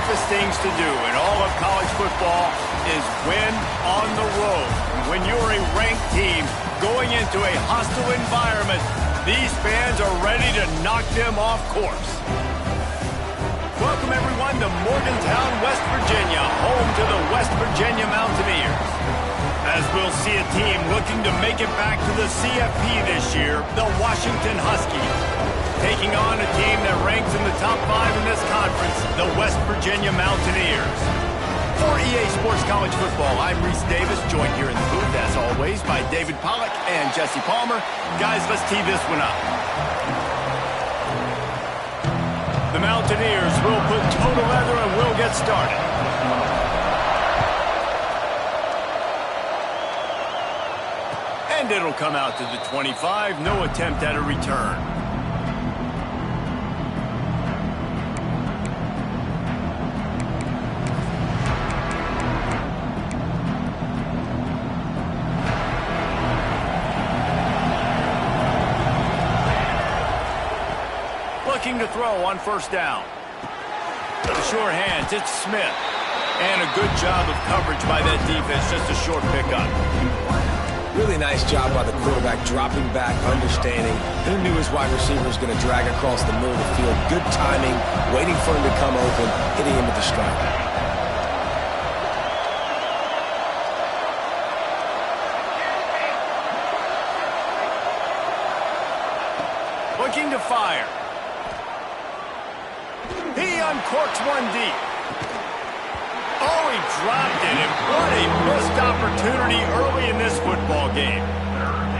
toughest things to do in all of college football is win on the road. When you're a ranked team going into a hostile environment, these fans are ready to knock them off course. Welcome, everyone, to Morgantown, West Virginia, home to the West Virginia Mountaineers. As we'll see a team looking to make it back to the CFP this year, the Washington Huskies, taking on a team that ranks in the top 5 in this conference, the West Virginia Mountaineers. For EA Sports College Football, I'm Reese Davis, joined here in the booth, as always, by David Pollack and Jesse Palmer. Guys, let's tee this one up. The Mountaineers will put total leather and we'll get started. And it'll come out to the 25, no attempt at a return. Looking to throw on first down. The sure hands, it's Smith. And a good job of coverage by that defense, just a short pickup. Really nice job by the quarterback, dropping back, understanding. He knew his wide receiver was going to drag across the middle of the field. Good timing, waiting for him to come open, hitting him with the strike. Looking to fire. He uncorks one deep. Oh, he dropped it, and what a missed opportunity early in this football game.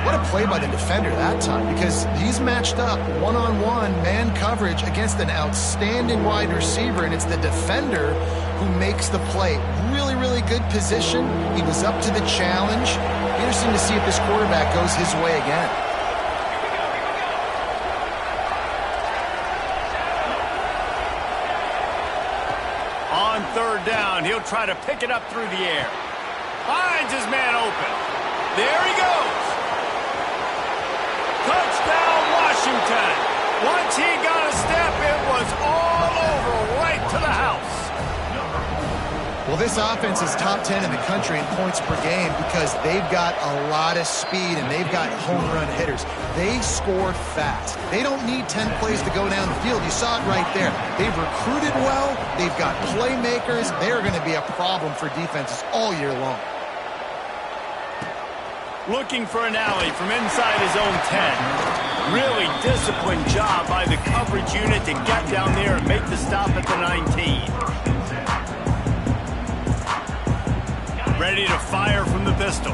What a play by the defender that time, because he's matched up one-on-one man coverage against an outstanding wide receiver, and it's the defender who makes the play. Really, really good position. He was up to the challenge. Interesting to see if this quarterback goes his way again. On third down, he'll try to pick it up through the air. Finds his man open. There he goes. Touchdown, Washington. Once he got a step, it was all over, right to the house. Well, this offense is top 10 in the country in points per game because they've got a lot of speed and they've got home run hitters. They score fast. They don't need 10 plays to go down the field. You saw it right there. They've recruited well. They've got playmakers. They're going to be a problem for defenses all year long. Looking for an alley from inside his own 10. Really disciplined job by the coverage unit to get down there and make the stop at the 19. Ready to fire from the pistol.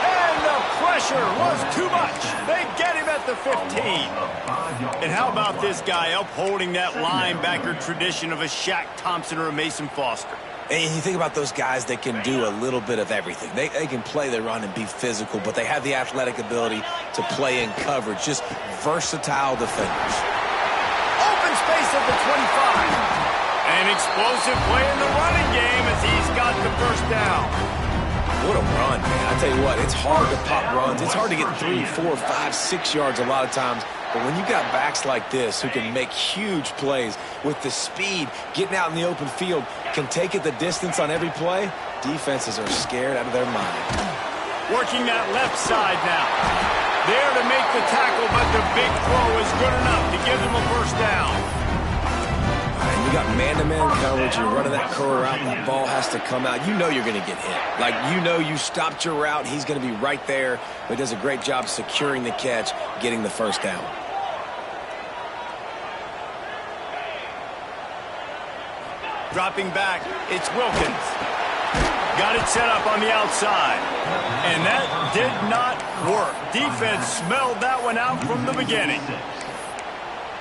And the pressure was too much. They get him at the 15. And how about this guy upholding that linebacker tradition of a Shaq Thompson or a Mason Foster? And you think about those guys that can do a little bit of everything. They can play the run and be physical, but they have the athletic ability to play in coverage. Just versatile defenders. Space at the 25. An explosive play in the running game as he's got the first down. What a run, man. I tell you what, it's hard to pop runs. It's hard to get 3, 4, 5, 6 yards a lot of times. But when you got backs like this who can make huge plays with the speed, getting out in the open field, can take it the distance on every play, defenses are scared out of their mind. Working that left side now. There to make the tackle, but the big throw is good enough to give them a first down. And you got man-to-man coverage. You're running that curl route. That ball has to come out. You know you're going to get hit. Like, you know you stopped your route. He's going to be right there. But he does a great job securing the catch, getting the first down. Dropping back, it's Wilkins. Got it set up on the outside. And that did not work. Defense smelled that one out from the beginning.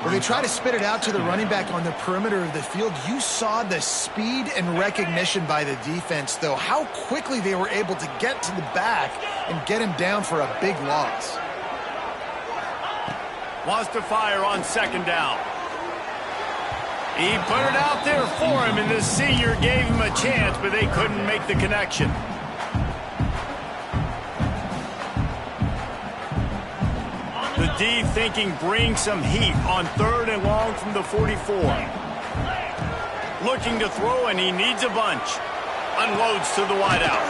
When they try to spit it out to the running back on the perimeter of the field, you saw the speed and recognition by the defense, though, how quickly they were able to get to the back and get him down for a big loss. Wants to fire on second down. He put it out there for him, and the senior gave him a chance, but they couldn't make the connection. The D thinking bring some heat on 3rd and long from the 44. Looking to throw, and he needs a bunch. Unloads to the wideout.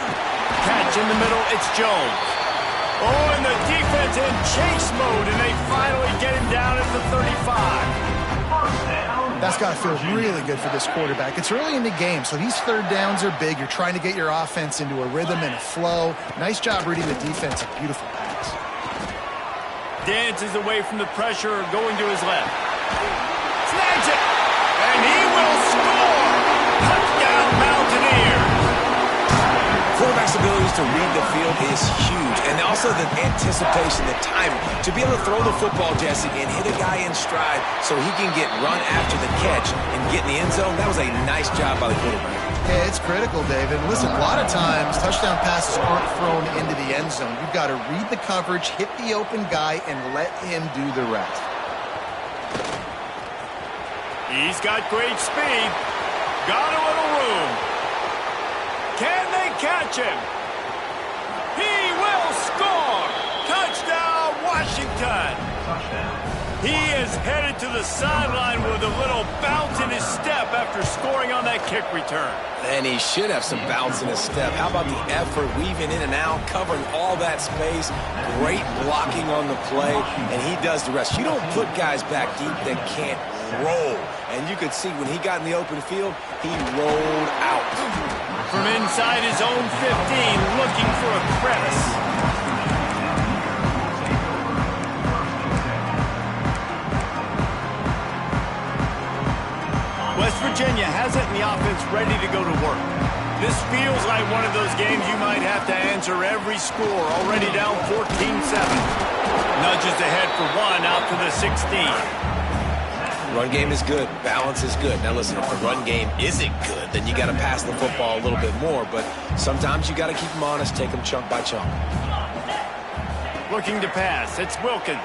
Catch in the middle, it's Jones. Oh, and the defense in chase mode, and they finally get him down at the 35. That's got to feel really good for this quarterback. It's early in the game, so these 3rd downs are big. You're trying to get your offense into a rhythm and a flow. Nice job reading the defense. A beautiful pass. Dances away from the pressure, going to his left. Snags it, and he will score. Touchdown, Mountaineers. Quarterback's abilities to read the field is huge, and also the anticipation, the timing. To be able to throw the football, Jesse, and hit a guy in stride so he can get run after the catch and get in the end zone, that was a nice job by the quarterback. Yeah, it's critical, David. Listen, a lot of times touchdown passes aren't thrown into the end zone. You've got to read the coverage, hit the open guy, and let him do the rest. He's got great speed. Got a little room. Can they catch him? He will score! Touchdown, Washington! He is headed to the sideline with a little bounce in his step after scoring on that kick return. And he should have some bounce in his step. How about the effort, weaving in and out, covering all that space, great blocking on the play, and he does the rest. You don't put guys back deep that can't roll. And you could see when he got in the open field, he rolled out. From inside his own 15, looking for a crevice. West Virginia has it, and the offense ready to go to work. This feels like one of those games you might have to answer every score. Already down 14-7. Nudges ahead for one out to the 16. Run game is good. Balance is good. Now listen, if the run game isn't good, then you got to pass the football a little bit more. But sometimes you got to keep them honest, take them chunk by chunk. Looking to pass. It's Wilkins.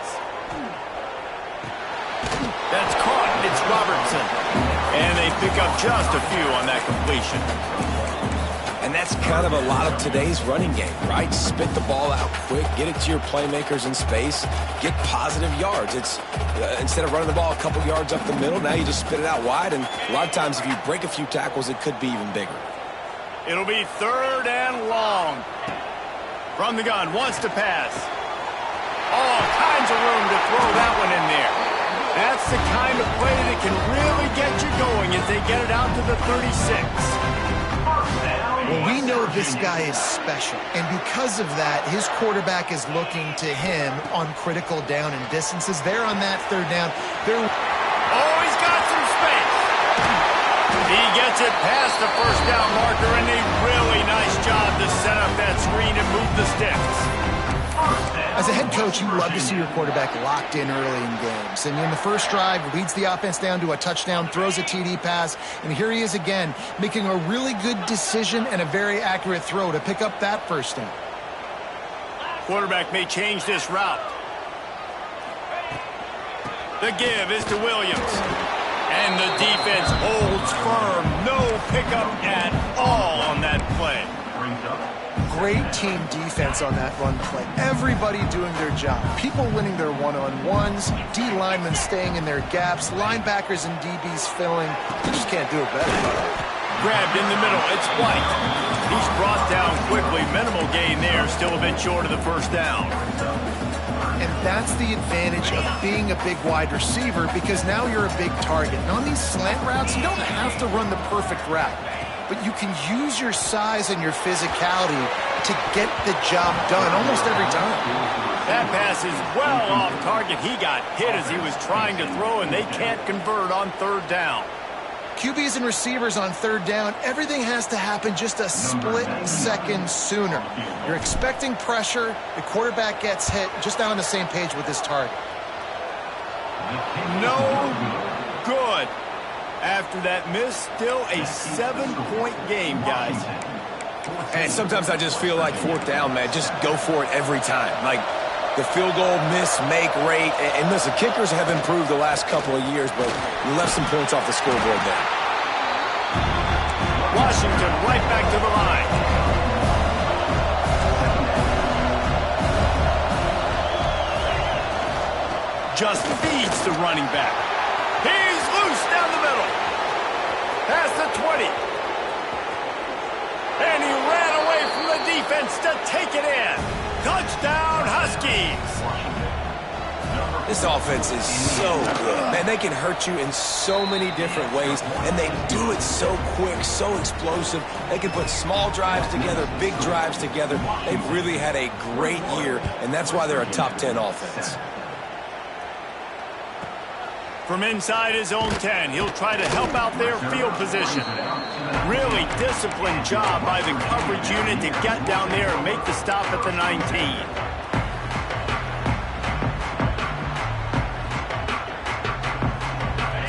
That's caught. It's Robertson. And they pick up just a few on that completion. And that's kind of a lot of today's running game, right? Spit the ball out quick, get it to your playmakers in space, get positive yards. It's instead of running the ball a couple yards up the middle, now you just spit it out wide, and a lot of times if you break a few tackles, it could be even bigger. It'll be 3rd and long. From the gun, wants to pass. All kinds of room to throw that one in there. That's the kind of play that can really get you going as they get it out to the 36. Well, we know this guy is special, and because of that, his quarterback is looking to him on critical down and distances. They're on that 3rd down. Oh, he's got some space. He gets it past the 1st down marker, and a really nice job to set up that screen and move the sticks. As a head coach, you love to see your quarterback locked in early in games. And in the first drive, leads the offense down to a touchdown, throws a TD pass, and here he is again, making a really good decision and a very accurate throw to pick up that 1st down. Quarterback may change this route. The give is to Williams. And the defense holds firm. No pickup at all on that play. Great team defense on that run play. Everybody doing their job. People winning their one-on-ones, D linemen staying in their gaps, linebackers and DBs filling. You just can't do it better. Grabbed in the middle. It's White. He's brought down quickly. Minimal gain there. Still a bit short of the 1st down. And that's the advantage of being a big wide receiver, because now you're a big target. And on these slant routes, you don't have to run the perfect route, but you can use your size and your physicality to get the job done almost every time. That pass is well off target. He got hit as he was trying to throw, and they can't convert on 3rd down. QBs and receivers on 3rd down, everything has to happen just a split second sooner. You're expecting pressure, the quarterback gets hit, just not on the same page with his target. No good. After that miss, still a 7-point game, guys. And sometimes I just feel like 4th down, man, just go for it every time. Like the field goal miss, make rate. And listen, kickers have improved the last couple of years, but you left some points off the scoreboard there. Washington right back to the line. just feeds the running back. He's loose down the middle. Past the 20. And he ran away from the defense to take it in. Touchdown, Huskies. This offense is so good. Man, they can hurt you in so many different ways, and they do it so quick, so explosive. They can put small drives together, big drives together. They've really had a great year, and that's why they're a top 10 offense. From inside his own 10, he'll try to help out their field position. Really disciplined job by the coverage unit to get down there and make the stop at the 19.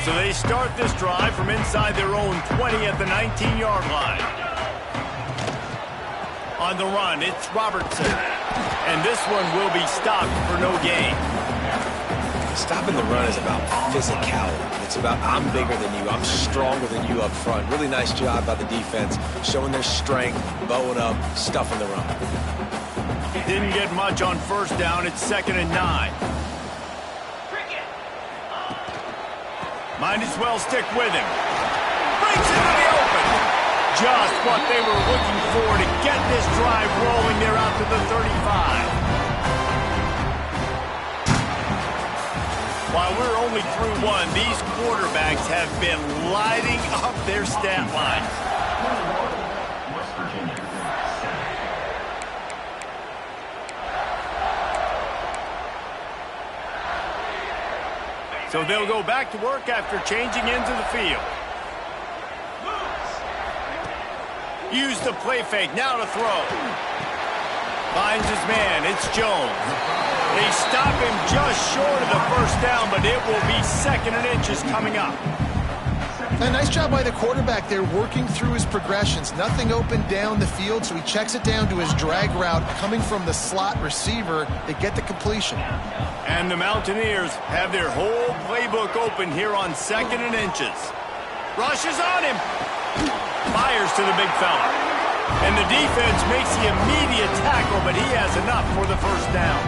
So they start this drive from inside their own 20 at the 19-yard line. On the run, it's Robertson. And this one will be stopped for no gain. Stopping the run is about physicality. It's about I'm bigger than you, I'm stronger than you up front. Really nice job by the defense, showing their strength, bowing up, stuffing the run. Didn't get much on first down. It's 2nd and 9. Might as well stick with him. Breaks into the open. Just what they were looking for to get this drive rolling there out to the 35. While we're only through one, these quarterbacks have been lighting up their stat lines. So they'll go back to work after changing into the field. Use the play fake, now to throw. Finds his man, it's Jones. They stop him just short of the first down, but it will be 2nd and inches coming up. A nice job by the quarterback there, working through his progressions. Nothing open down the field, so he checks it down to his drag route, coming from the slot receiver to get the completion. And the Mountaineers have their whole playbook open here on 2nd and inches. Rushes on him. Fires to the big fella. And the defense makes the immediate tackle, but he has enough for the first down.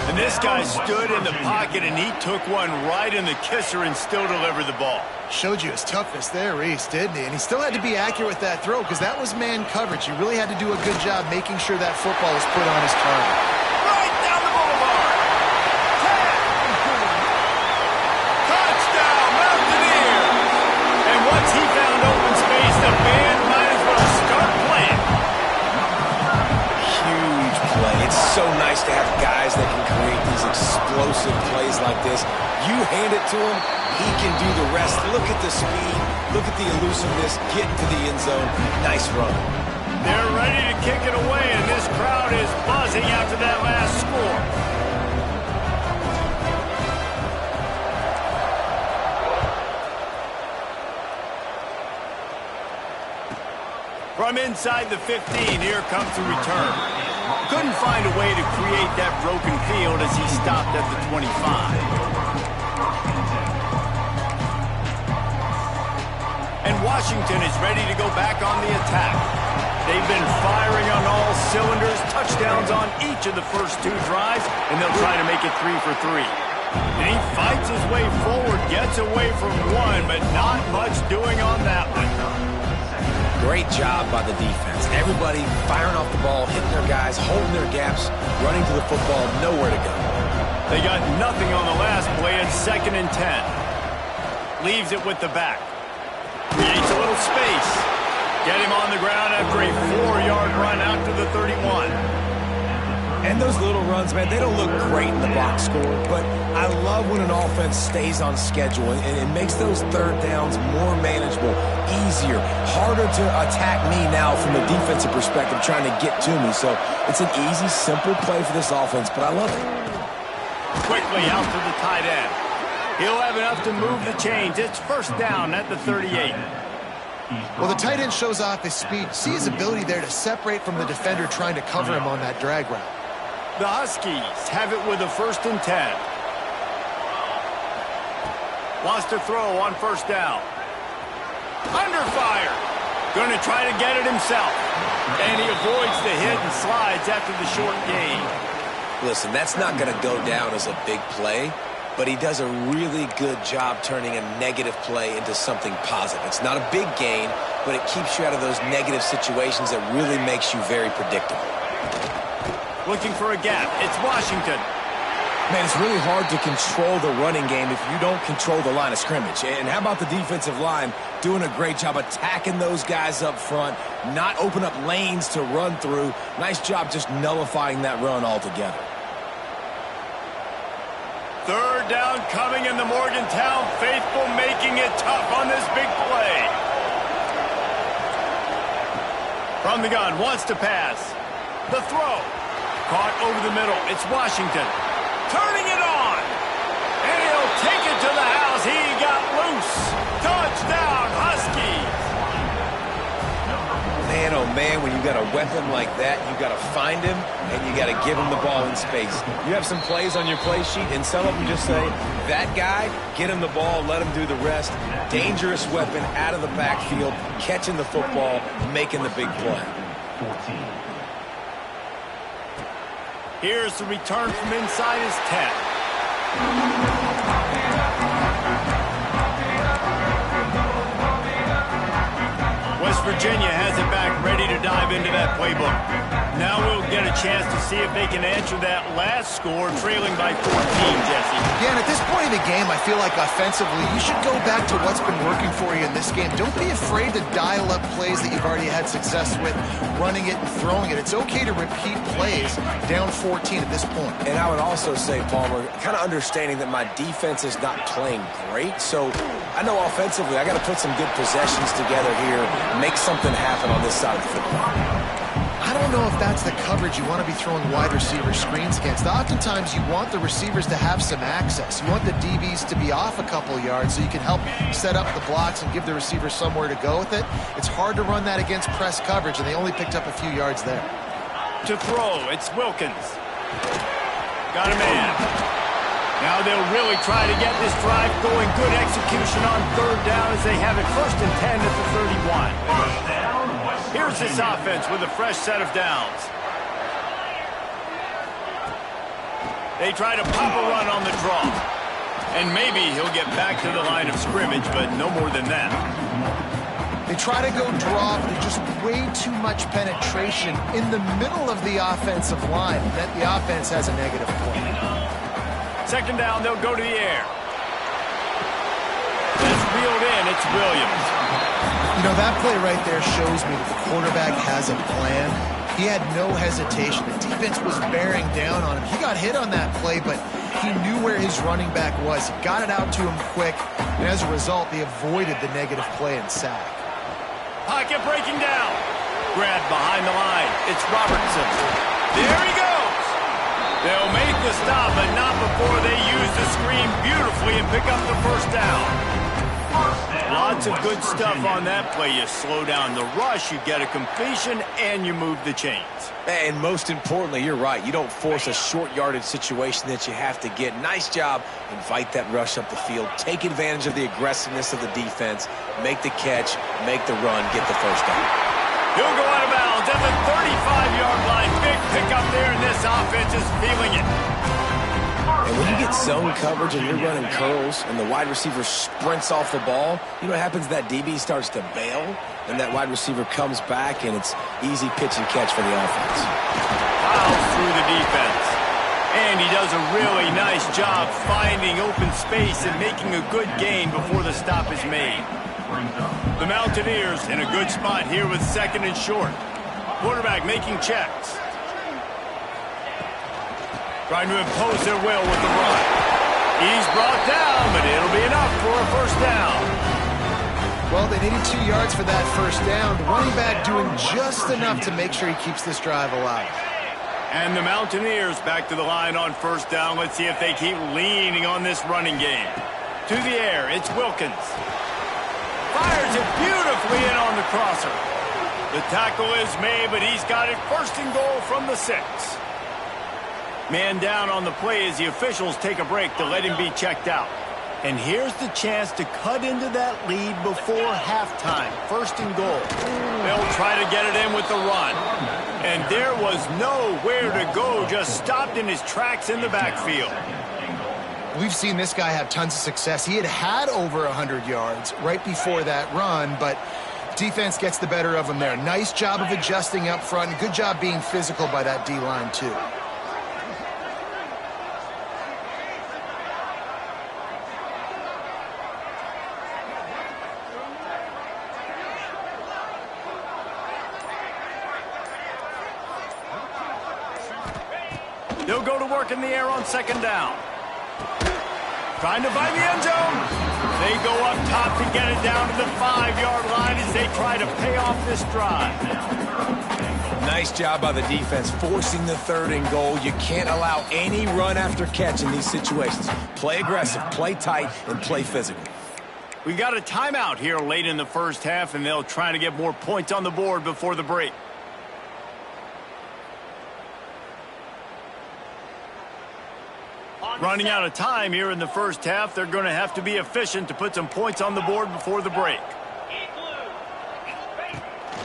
And this guy stood in the pocket, and he took one right in the kisser and still delivered the ball. Showed you his toughness there, Reese, didn't he? And he still had to be accurate with that throw because that was man coverage. He really had to do a good job making sure that football was put on his target. Right down the boulevard. Touchdown, Mountaineers. And once he found open space, the band might as well start playing. Huge play. It's so nice to have guys that can create these explosive plays like this. You hand it to him, he can do the rest. Look at the speed. Look at the elusiveness. Get into the end zone. Nice run. They're ready to kick it away, and this crowd is buzzing after that last score. From inside the 15, here comes the return. Couldn't find a way to create that broken field as he stopped at the 25. And Washington is ready to go back on the attack. They've been firing on all cylinders, touchdowns on each of the first 2 drives, and they'll try to make it 3 for 3. And he fights his way forward, gets away from one, but not much doing on that one. Great job by the defense. Everybody firing off the ball, hitting their guys, holding their gaps, running to the football, nowhere to go. They got nothing on the last play at 2nd and 10. Leaves it with the back. Creates a little space. Get him on the ground after a 4-yard run out to the 31. And those little runs, man, they don't look great in the box score, but I love when an offense stays on schedule, and it makes those 3rd downs more manageable, easier, harder to attack me now from a defensive perspective trying to get to me. So it's an easy, simple play for this offense, but I love it. Quickly out to the tight end. He'll have enough to move the chains. It's 1st down at the 38. Well, the tight end shows off his speed. See his ability there to separate from the defender trying to cover him on that drag route. The Huskies have it with a 1st and 10. Wants to throw on 1st down. Under fire. Going to try to get it himself. And he avoids the hit and slides after the short gain. Listen, that's not going to go down as a big play, but he does a really good job turning a negative play into something positive. It's not a big gain, but it keeps you out of those negative situations that really makes you very predictable. Looking for a gap. It's Washington. Man, it's really hard to control the running game if you don't control the line of scrimmage. And how about the defensive line doing a great job attacking those guys up front, not open up lanes to run through. Nice job just nullifying that run altogether. Third down coming in the Morgantown faithful, making it tough on this big play. From the gun, wants to pass. The throw. Caught over the middle. It's Washington. Turning it on. And he'll take it to the house. He got loose. Touchdown, Huskies. Man, oh man, when you got a weapon like that, you got to find him, and you got to give him the ball in space. You have some plays on your play sheet, and some of them just say, that guy, get him the ball, let him do the rest. Dangerous weapon out of the backfield, catching the football, making the big play. Here's the return from inside his 10. West Virginia has it back, ready to dive into that playbook. Now we'll get a chance to see if they can answer that last score, trailing by 14, Jesse. Yeah, and at this point in the game, I feel like offensively, you should go back to what's been working for you in this game. Don't be afraid to dial up plays that you've already had success with, running it and throwing it. It's okay to repeat plays down 14 at this point. And I would also say, Palmer, kind of understanding that my defense is not playing great, so I know offensively I got to put some good possessions together here, make something happen on this side of the football. I don't know if that's the coverage you want to be throwing wide receiver screens against. Oftentimes, you want the receivers to have some access. You want the DBs to be off a couple yards so you can help set up the blocks and give the receivers somewhere to go with it. It's hard to run that against press coverage, and they only picked up a few yards there. To throw, it's Wilkins. Got a man. Now they'll really try to get this drive going. Good execution on third down as they have it 1st and 10 at the 31. Here's this offense with a fresh set of downs. They try to pop a run on the draw. And maybe he'll get back to the line of scrimmage, but no more than that. They try to go draw, but there's just way too much penetration in the middle of the offensive line. That the offense has a negative play. 2nd down, they'll go to the air. That's reeled in, it's Williams. You know, that play right there shows me that the quarterback has a plan. He had no hesitation. The defense was bearing down on him. He got hit on that play, but he knew where his running back was. He got it out to him quick, and as a result, they avoided the negative play and sack. Pocket breaking down. Grabbed behind the line. It's Robertson. There he goes. They'll make the stop, but not before they use the screen beautifully and pick up the 1st down. Lots of good stuff on that play. You slow down the rush, you get a completion, and you move the chains. And most importantly, you're right. You don't force a short yardage situation that you have to get. Nice job. Invite that rush up the field. Take advantage of the aggressiveness of the defense. Make the catch. Make the run. Get the 1st down. He'll go out of bounds at the 35-yard line. Big pickup there, and this offense is feeling it. And when you get zone coverage and you're running curls and the wide receiver sprints off the ball, you know what happens? That DB starts to bail, and that wide receiver comes back, and it's easy pitch and catch for the offense. Fouls through the defense. And he does a really nice job finding open space and making a good gain before the stop is made. The Mountaineers in a good spot here with 2nd and short. Quarterback making checks. Trying to impose their will with the run. He's brought down, but it'll be enough for a 1st down. Well, they needed 2 yards for that 1st down. The running back doing just enough to make sure he keeps this drive alive. And the Mountaineers back to the line on 1st down. Let's see if they keep leaning on this running game. To the air, it's Wilkins. Fires it beautifully in on the crosser. The tackle is made, but he's got it 1st and goal from the 6. Man down on the play as the officials take a break to let him be checked out. And here's the chance to cut into that lead before halftime. 1st and goal. They'll try to get it in with the run. And there was nowhere to go, just stopped in his tracks in the backfield. We've seen this guy have tons of success. He had over 100 yards right before that run, but defense gets the better of him there. Nice job of adjusting up front. Good job being physical by that D-line, too. They'll go to work in the air on second down. Trying to find the end zone. They go up top to get it down to the 5-yard line as they try to pay off this drive. Nice job by the defense forcing the 3rd and goal. You can't allow any run after catch in these situations. Play aggressive, play tight, and play physical. We got a timeout here late in the first half, and they'll try to get more points on the board before the break. Running out of time here in the first half, they're going to have to be efficient to put some points on the board before the break.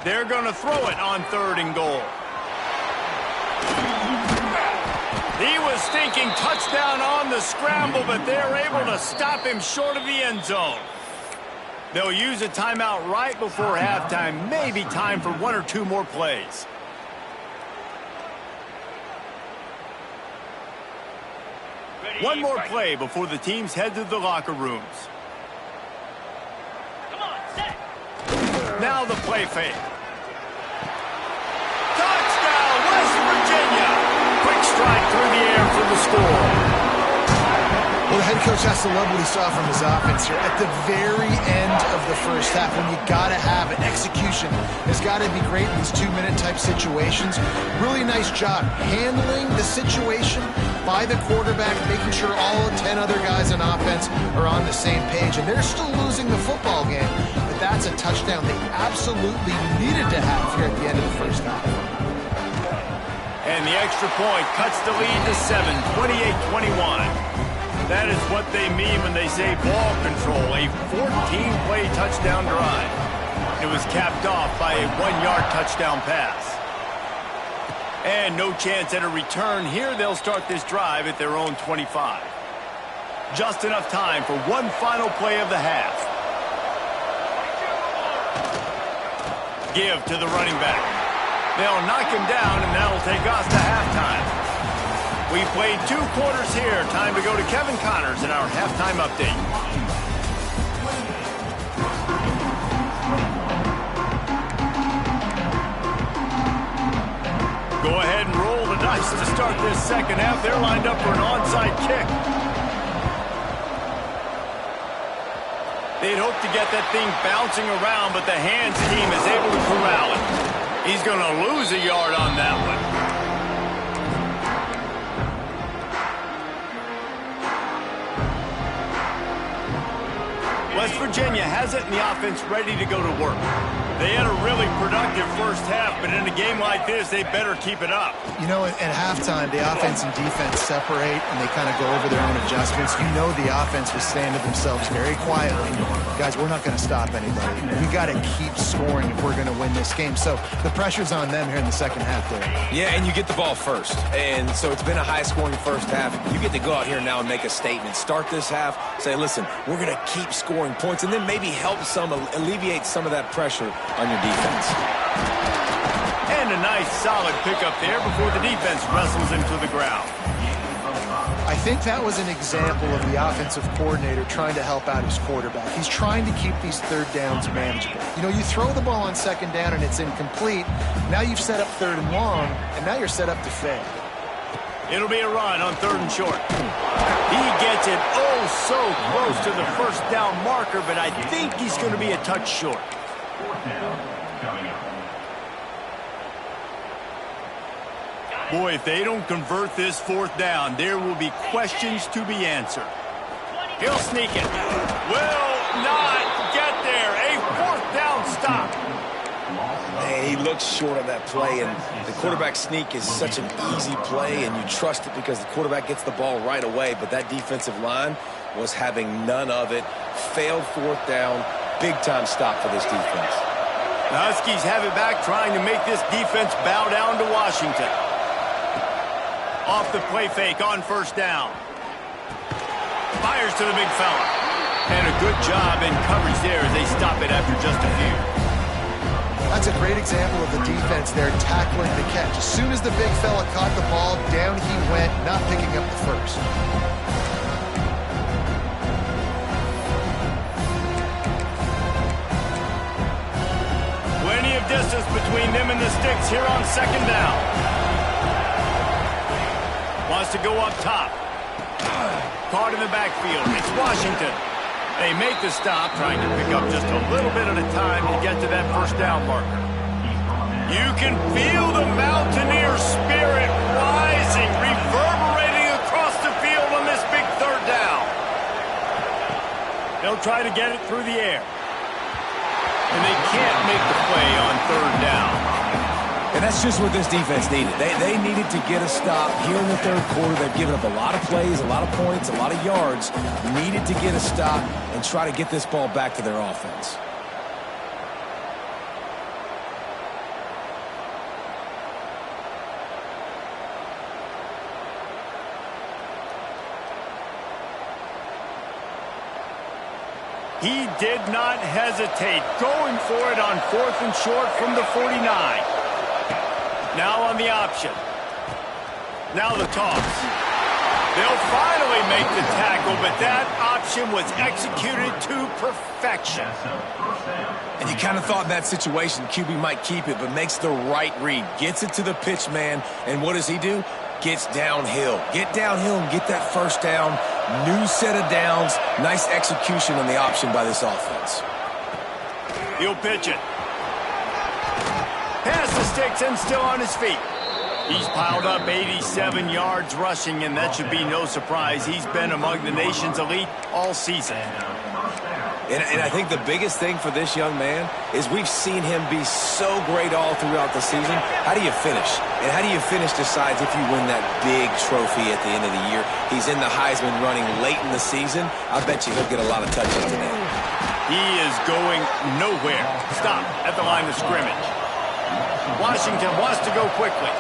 They're going to throw it on 3rd and goal. He was thinking touchdown on the scramble, but they're able to stop him short of the end zone. They'll use a timeout right before halftime, maybe time for 1 or 2 more plays. One more play before the teams head to the locker rooms. Now the play fake. Touchdown, West Virginia. Quick strike through the air for the score. Well, the head coach has to love what he saw from his offense here. At the very end of the first half, when you got to have it, execution has got to be great in these 2-minute type situations. Really nice job handling the situation by the quarterback, making sure all 10 other guys on offense are on the same page. And they're still losing the football game, but that's a touchdown they absolutely needed to have here at the end of the first half. And the extra point cuts the lead to 7, 28-21. That is what they mean when they say ball control, a 14-play touchdown drive. It was capped off by a 1-yard touchdown pass. And no chance at a return here. They'll start this drive at their own 25. Just enough time for one final play of the half. Give to the running back. They'll knock him down, and that'll take us to halftime. We played 2 quarters here. Time to go to Kevin Connors in our halftime update. Go ahead and roll the dice to start this second half. They're lined up for an onside kick. They'd hope to get that thing bouncing around, but the hands team is able to corral it. He's going to lose a yard on that one. West Virginia has it, and the offense ready to go to work. They had a really productive first half, but in a game like this, they better keep it up. You know, at halftime, the offense and defense separate, and they kind of go over their own adjustments. You know the offense was saying to themselves very quietly, guys, we're not going to stop anybody. We got to keep scoring if we're going to win this game. So the pressure's on them here in the second half there. Yeah, and you get the ball first. And so it's been a high-scoring first half. You get to go out here now and make a statement. Start this half, say, listen, we're going to keep scoring points, and then maybe help alleviate some of that pressure on your defense. And a nice solid pickup there before the defense wrestles him to the ground. I think that was an example of the offensive coordinator trying to help out his quarterback. He's trying to keep these 3rd downs manageable. You know, you throw the ball on 2nd down and it's incomplete. Now you've set up 3rd and long, and now you're set up to fail. It'll be a run on 3rd and short. He gets it oh so close to the first down marker, but I think he's going to be a touch short. Boy, if they don't convert this 4th down, there will be questions to be answered. He'll sneak it. Will not get there. A 4th down stop. Hey, he looks short of that play, and the quarterback sneak is such an easy play, and you trust it because the quarterback gets the ball right away, but that defensive line was having none of it. Failed 4th down. Big-time stop for this defense. The Huskies have it back, trying to make this defense bow down to Washington. Off the play fake on first down. Fires to the big fella. And a good job in coverage there as they stop it after just a few. That's a great example of the defense there tackling the catch. As soon as the big fella caught the ball, down he went, not picking up the first. Plenty of distance between them and the sticks here on second down. Wants to go up top. Caught in the backfield. It's Washington. They make the stop, trying to pick up just a little bit at a time to get to that first down marker. You can feel the Mountaineer spirit rising, reverberating across the field on this big third down. They'll try to get it through the air. And they can't make the play on third down. And that's just what this defense needed. They needed to get a stop here in the third quarter. They've given up a lot of plays, a lot of points, a lot of yards. Needed to get a stop and try to get this ball back to their offense. He did not hesitate, going for it on 4th and short from the 49. Now on the option. Now the toss. They'll finally make the tackle, but that option was executed to perfection. And you kind of thought in that situation QB might keep it, but makes the right read. Gets it to the pitch man, and what does he do? Gets downhill. Get downhill and get that first down. New set of downs. Nice execution on the option by this offense. He'll pitch it. Past the sticks and still on his feet. He's piled up 87 yards rushing, and that should be no surprise. He's been among the nation's elite all season. And I think the biggest thing for this young man is we've seen him be so great all throughout the season. How do you finish? And how do you finish decides if you win that big trophy at the end of the year. He's in the Heisman running late in the season. I bet you he'll get a lot of touches today. He is going nowhere. Stop at the line of scrimmage. Washington wants to go quickly.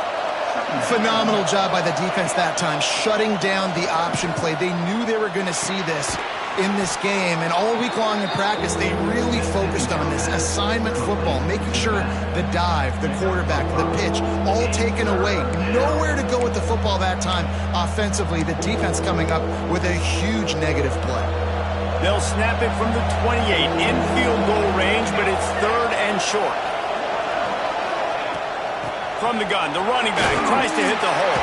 Phenomenal job by the defense that time, shutting down the option play. They knew they were going to see this in this game, and all week long in practice, they really focused on this assignment football, making sure the dive, the quarterback, the pitch, all taken away. Nowhere to go with the football that time offensively. The defense coming up with a huge negative play. They'll snap it from the 28 in field goal range, but it's 3rd and short. From the gun, the running back tries to hit the hole.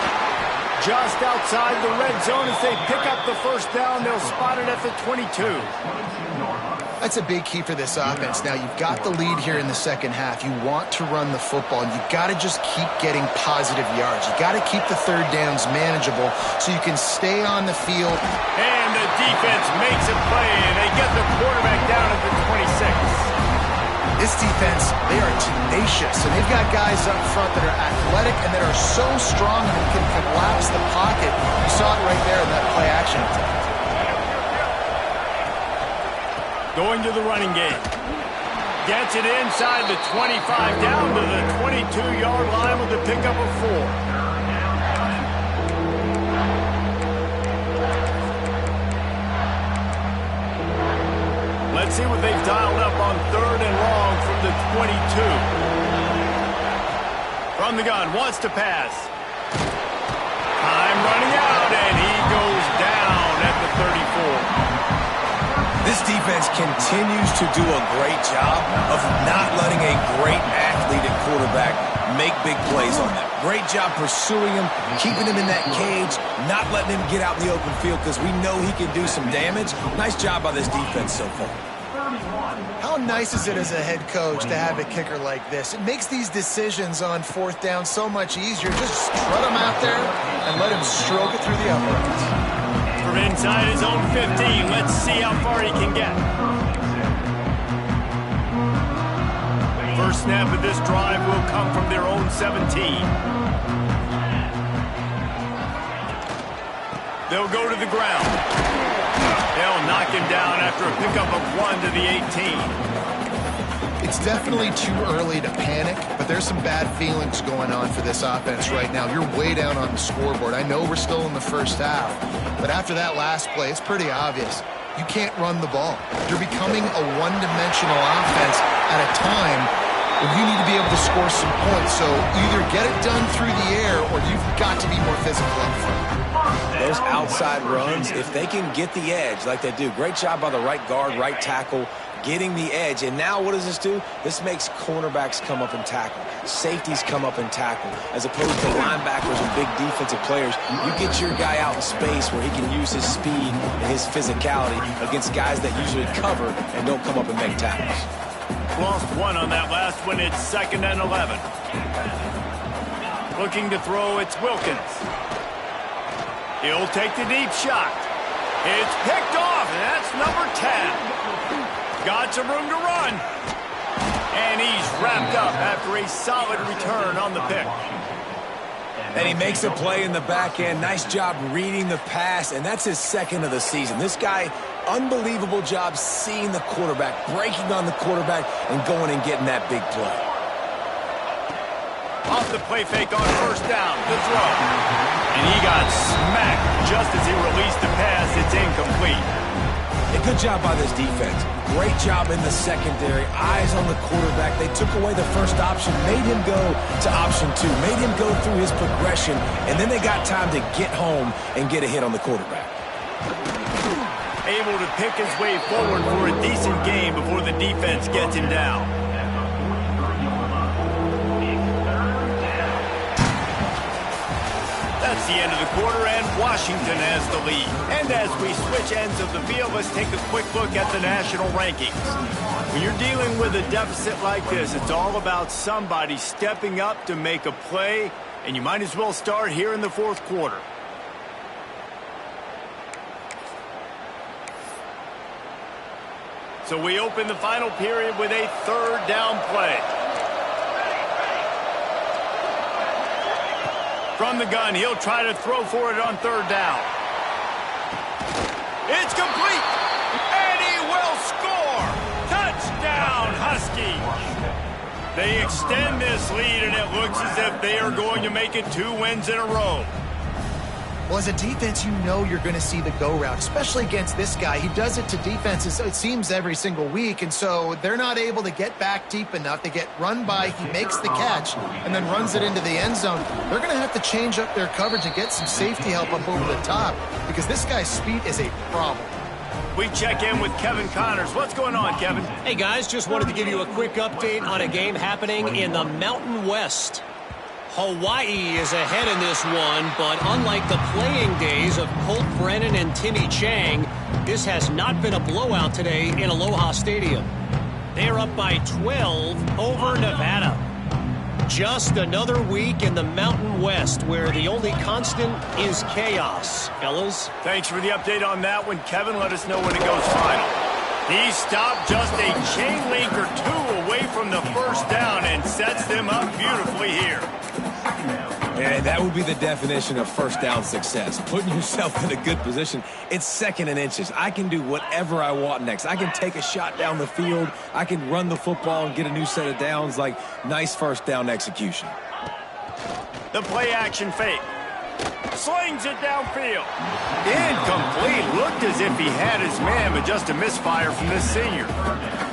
Just outside the red zone as they pick up the first down. They'll spot it at the 22. That's a big key for this offense. Now, you've got the lead here in the second half. You want to run the football, and you've got to just keep getting positive yards. You've got to keep the third downs manageable so you can stay on the field. And the defense makes a play, and they get the quarterback down at the 26. This defense, they are tenacious, and they've got guys up front that are athletic and that are so strong and can collapse the pocket. You saw it right there in that play action. Going to the running game. Gets it inside the 25, down to the 22-yard line with a pickup of 4. Let's see what they've dialed up on 3rd and long from the 22. From the gun, wants to pass. Time running out, and he goes down at the 34. This defense continues to do a great job of not letting a great athlete at quarterback make big plays on them. Great job pursuing him, keeping him in that cage, not letting him get out in the open field because we know he can do some damage. Nice job by this defense so far. How nice is it as a head coach to have a kicker like this? It makes these decisions on 4th down so much easier. Just strut him out there and let him stroke it through the uprights. From inside his own 15, let's see how far he can get. First snap of this drive will come from their own 17. They'll go to the ground. They'll knock him down after a pickup of 1 to the 18. If It's definitely too early to panic, but there's some bad feelings going on for this offense right now. You're way down on the scoreboard. I know we're still in the first half, but after that last play, it's pretty obvious. You can't run the ball. You're becoming a one-dimensional offense at a time when you need to be able to score some points. So either get it done through the air or you've got to be more physical up front. Those outside runs, if they can get the edge like they do, great job by the right guard, right tackle, getting the edge. And now what does this do? This makes cornerbacks come up and tackle. Safeties come up and tackle. As opposed to linebackers and big defensive players, you get your guy out in space where he can use his speed and his physicality against guys that usually cover and don't come up and make tackles. Lost one on that last one. It's 2nd and 11. Looking to throw, it's Wilkins. He'll take the deep shot. It's picked off, and that's number 10. Got some room to run. And he's wrapped up after a solid return on the pick. And he makes a play in the back end. Nice job reading the pass, and that's his 2nd of the season. This guy, unbelievable job seeing the quarterback, breaking on the quarterback, and going and getting that big play. Off the play fake on 1st down, the throw. And he got smacked just as he released the pass. It's incomplete. A good job by this defense. Great job in the secondary. Eyes on the quarterback. They took away the first option, made him go to option 2, made him go through his progression, and then they got time to get home and get a hit on the quarterback. Able to pick his way forward for a decent game before the defense gets him down. That's the end of the quarter, and Washington has the lead. And as we switch ends of the field, let's take a quick look at the national rankings. When you're dealing with a deficit like this, it's all about somebody stepping up to make a play, and you might as well start here in the 4th quarter. So we open the final period with a 3rd down play. From the gun, he'll try to throw for it on 3rd down. It's complete, and he will score. Touchdown, Huskies. They extend this lead, and it looks as if they are going to make it 2 wins in a row. Well, as a defense, you know you're going to see the go route, especially against this guy. He does it to defenses, it seems, every single week, and so they're not able to get back deep enough. They get run by, he makes the catch, and then runs it into the end zone. They're going to have to change up their coverage and get some safety help up over the top because this guy's speed is a problem. We check in with Kevin Connors. What's going on, Kevin? Hey, guys, just wanted to give you a quick update on a game happening in the Mountain West. Hawaii is ahead in this one, but unlike the playing days of Colt Brennan and Timmy Chang, this has not been a blowout today in Aloha Stadium. They're up by 12 over Nevada. Just another week in the Mountain West where the only constant is chaos. Fellas? Thanks for the update on that one, Kevin. Let us know when it goes final. He stopped just a chain link or 2 away from the 1st down and sets them up beautifully here. And that would be the definition of 1st down success. Putting yourself in a good position. It's 2nd and inches. I can do whatever I want next. I can take a shot down the field. I can run the football and get a new set of downs. Like, nice 1st down execution. The play action fake. Slings it downfield. Incomplete. Looked as if he had his man, but just a misfire from this senior.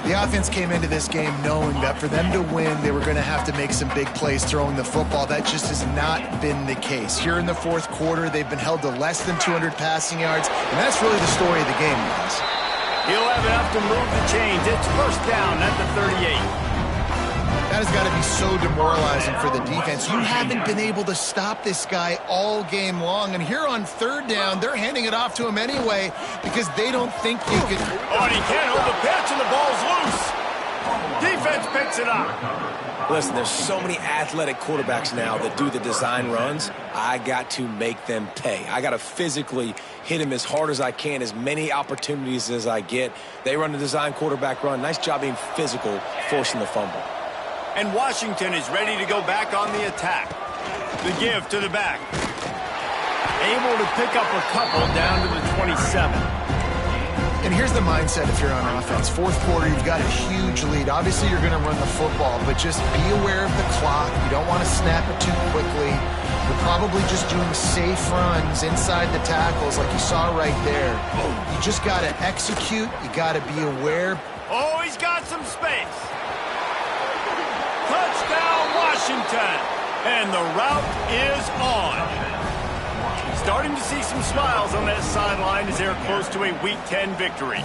The offense came into this game knowing that for them to win, they were going to have to make some big plays throwing the football. That just has not been the case. Here in the 4th quarter, they've been held to less than 200 passing yards, and that's really the story of the game, guys. He'll have enough to move the chains. It's 1st down at the 38. That has got to be so demoralizing for the defense. You haven't been able to stop this guy all game long. And here on 3rd down, they're handing it off to him anyway because they don't think you can. Oh, and he can't hold the pitch, and the ball's loose. Defense picks it up. Listen, there's so many athletic quarterbacks now that do the design runs. I got to make them pay. I got to physically hit him as hard as I can, as many opportunities as I get. They run the design quarterback run. Nice job being physical, forcing the fumble. And Washington is ready to go back on the attack. The give to the back. Able to pick up a couple down to the 27. And here's the mindset if you're on offense. Fourth quarter, you've got a huge lead. Obviously, you're going to run the football, but just be aware of the clock. You don't want to snap it too quickly. You're probably just doing safe runs inside the tackles like you saw right there. You just got to execute. You got to be aware. Oh, he's got some space. Touchdown, Washington. And the route is on. Starting to see some smiles on that sideline as they're close to a Week 10 victory.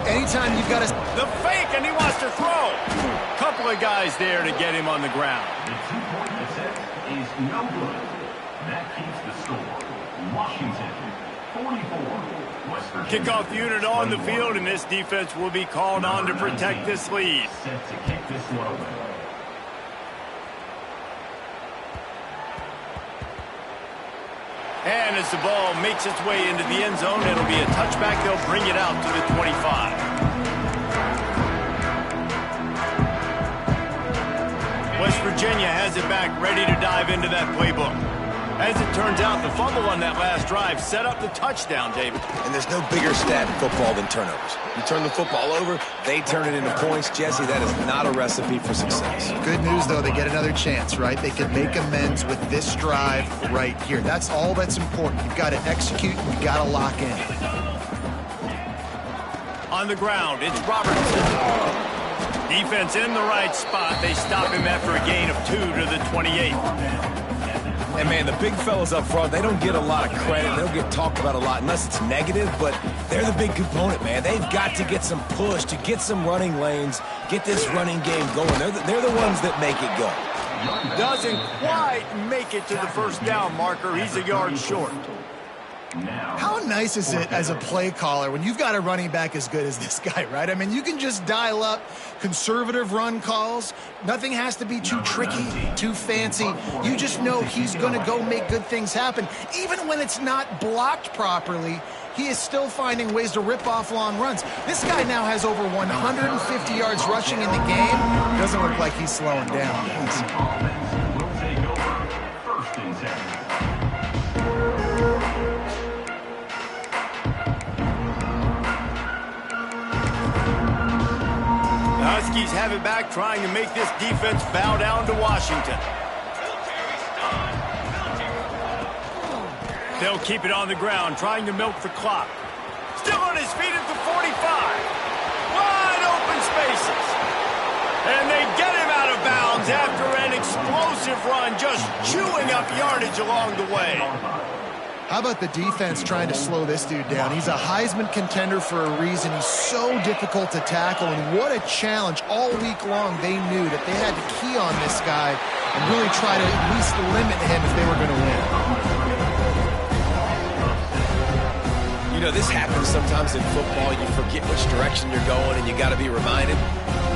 Anytime you've got the fake, and he wants to throw. Couple of guys there to get him on the ground. The 2-point attempt is no good. That keeps the score. Washington, 44. West Virginia. Kickoff unit on the field, and this defense will be called on to protect this lead. Set to kick this one away. And as the ball makes its way into the end zone, it'll be a touchback. They'll bring it out to the 25. West Virginia has it back, ready to dive into that playbook. As it turns out, the fumble on that last drive set up the touchdown, David. And there's no bigger stat in football than turnovers. You turn the football over, they turn it into points. Jesse, that is not a recipe for success. Good news, though, they get another chance, right? They can make amends with this drive right here. That's all that's important. You've got to execute. You've got to lock in. On the ground, it's Robertson. Defense in the right spot. They stop him after a gain of 2 to the 28. And, man, the big fellas up front, they don't get a lot of credit. They don't get talked about a lot unless it's negative, but they're the big component, man. They've got to get some push, to get some running lanes, get this running game going. They're the ones that make it go. Doesn't quite make it to the first down marker. He's a yard short. How nice is it as a play caller when you've got a running back as good as this guy, right? I mean, you can just dial up conservative run calls. Nothing has to be too tricky, too fancy. You just know he's going to go make good things happen. Even when it's not blocked properly, he is still finding ways to rip off long runs. This guy now has over 150 yards rushing in the game. Doesn't look like he's slowing down, guys. Will take over 1st and 10. Huskies have it back, trying to make this defense bow down to Washington. They'll keep it on the ground, trying to milk the clock. Still on his feet at the 45. Wide open spaces. And they get him out of bounds after an explosive run, just chewing up yardage along the way. How about the defense trying to slow this dude down? He's a Heisman contender for a reason. He's so difficult to tackle, and what a challenge. All week long, they knew that they had to key on this guy and really try to at least limit him if they were going to win. You know, this happens sometimes in football. You forget which direction you're going, and you got to be reminded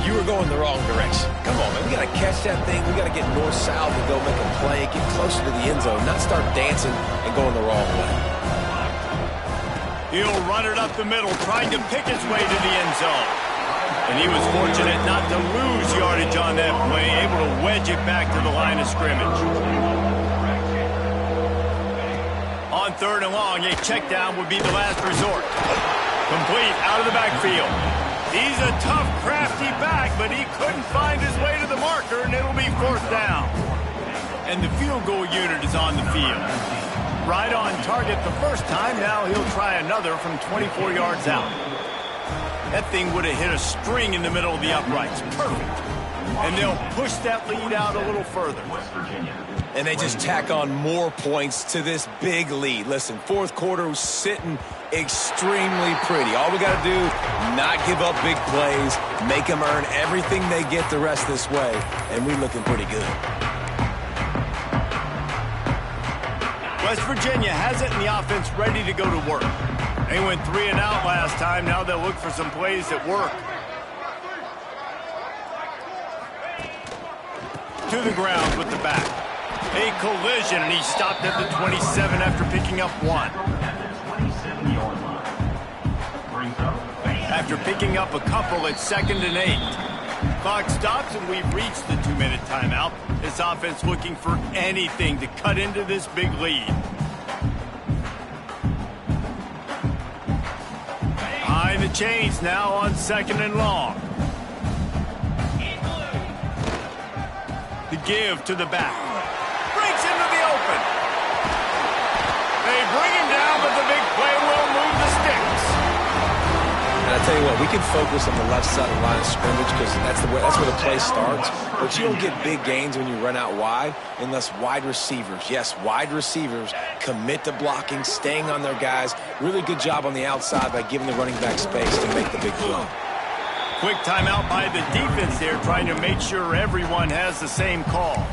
you were going the wrong direction. Come on, man. We got to catch that thing. We got to get north-south and go make a play, get closer to the end zone, not start dancing and going the wrong way. He'll run it up the middle, trying to pick his way to the end zone. And he was fortunate not to lose yardage on that play, able to wedge it back to the line of scrimmage. On 3rd and long, a check down would be the last resort. Complete out of the backfield. He's a tough, crafty back, but he couldn't find his way to the marker, and it'll be 4th down. And the field goal unit is on the field. Right on target the first time. Now he'll try another from 24 yards out. That thing would have hit a string in the middle of the uprights. Perfect. And they'll push that lead out a little further. And they just tack on more points to this big lead. Listen, 4th quarter was sitting extremely pretty. All we got to do, not give up big plays, make them earn everything they get the rest this way, and we're looking pretty good. West Virginia has it, and the offense ready to go to work. They went 3 and out last time. Now they'll look for some plays that work. To the ground with the back. A collision, and he stopped at the 27 after picking up 1. After picking up a couple, it's 2nd and 8. Clock stops, and we've reached the 2-minute timeout. This offense looking for anything to cut into this big lead. chains now on 2nd and long. The give to the back. Breaks into the open. They bring him down, but the big play will move the sticks. And I tell you what, we can focus on the left side of the line of scrimmage because that's where the play starts. But you don't get big gains when you run out wide unless wide receivers, yes, wide receivers, commit to blocking, staying on their guys. Really good job on the outside by giving the running back space to make the big play. Quick timeout by the defense there, trying to make sure everyone has the same call.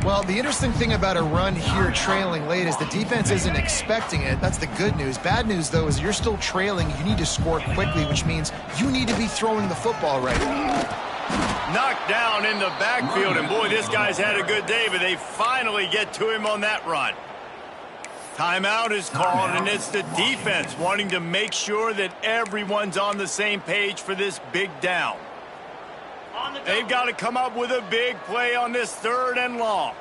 Well, the interesting thing about a run here trailing late is the defense isn't expecting it. That's the good news. Bad news, though, is you're still trailing. You need to score quickly, which means you need to be throwing the football right now. Knocked down in the backfield, and boy, this guy's had a good day, but they finally get to him on that run. Timeout is called, and it's the defense wanting to make sure that everyone's on the same page for this big down. They've got to come up with a big play on this 3rd and long.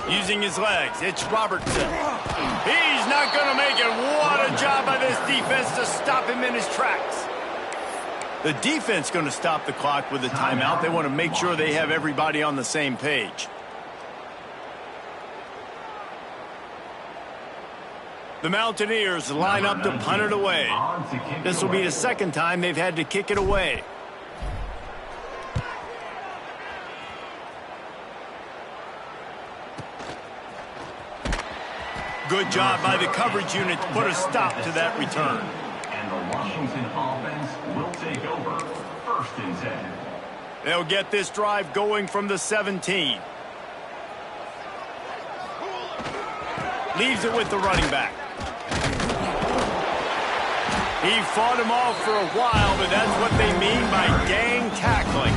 Using his legs, it's Robertson. He's not going to make it. What a job by this defense to stop him in his tracks. The defense going to stop the clock with a timeout. They want to make sure they have everybody on the same page. The Mountaineers line up to punt it away. This will be the 2nd time they've had to kick it away. Good job by the coverage unit to put a stop to that return. And the Washington offense will take over 1st and 10. They'll get this drive going from the 17. Leaves it with the running back. He fought him off for a while, but that's what they mean by gang tackling.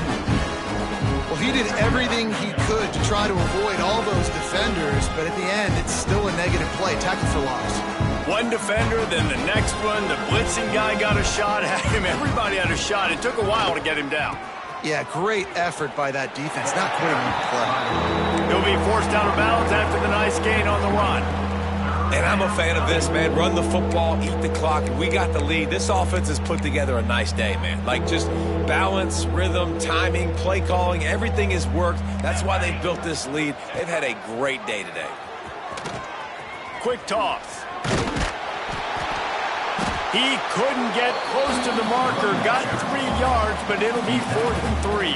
Well, he did everything he could to try to avoid all those defenders, but at the end, it's still a negative play. Tackle for loss. One defender, then the next one. The blitzing guy got a shot at him. Everybody had a shot. It took a while to get him down. Yeah, great effort by that defense, not quitting on the play. He'll be forced out of bounds after the nice gain on the run. And I'm a fan of this, man. Run the football, eat the clock. We got the lead. This offense has put together a nice day, man. Like just balance, rhythm, timing, play calling, everything has worked. That's why they built this lead. They've had a great day today. Quick toss. He couldn't get close to the marker. Got 3 yards, but it'll be 4th and 3.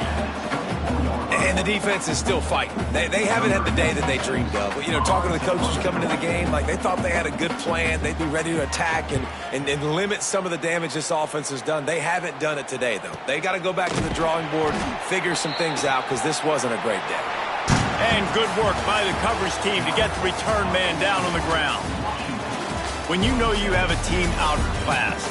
And the defense is still fighting. They haven't had the day that they dreamed of. But, you know, talking to the coaches coming to the game, like they thought they had a good plan. They'd be ready to attack and limit some of the damage this offense has done. They haven't done it today, though. They got to go back to the drawing board, figure some things out, because this wasn't a great day. And good work by the coverage team to get the return man down on the ground. When you know you have a team out of class,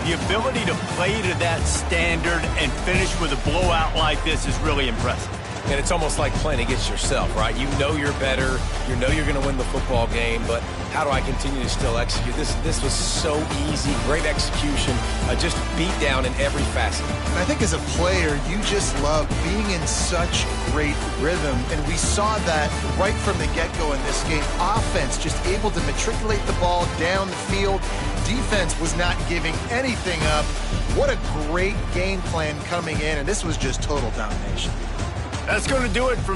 the ability to play to that standard and finish with a blowout like this is really impressive. And it's almost like playing against yourself, right? You know you're better. You know you're going to win the football game, but how do I continue to still execute? This was so easy. Great execution. Just beat down in every facet. And I think as a player, you just love being in such great rhythm. And we saw that right from the get-go in this game. Offense just able to matriculate the ball down the field. Defense was not giving anything up. What a great game plan coming in, and this was just total domination. That's going to do it for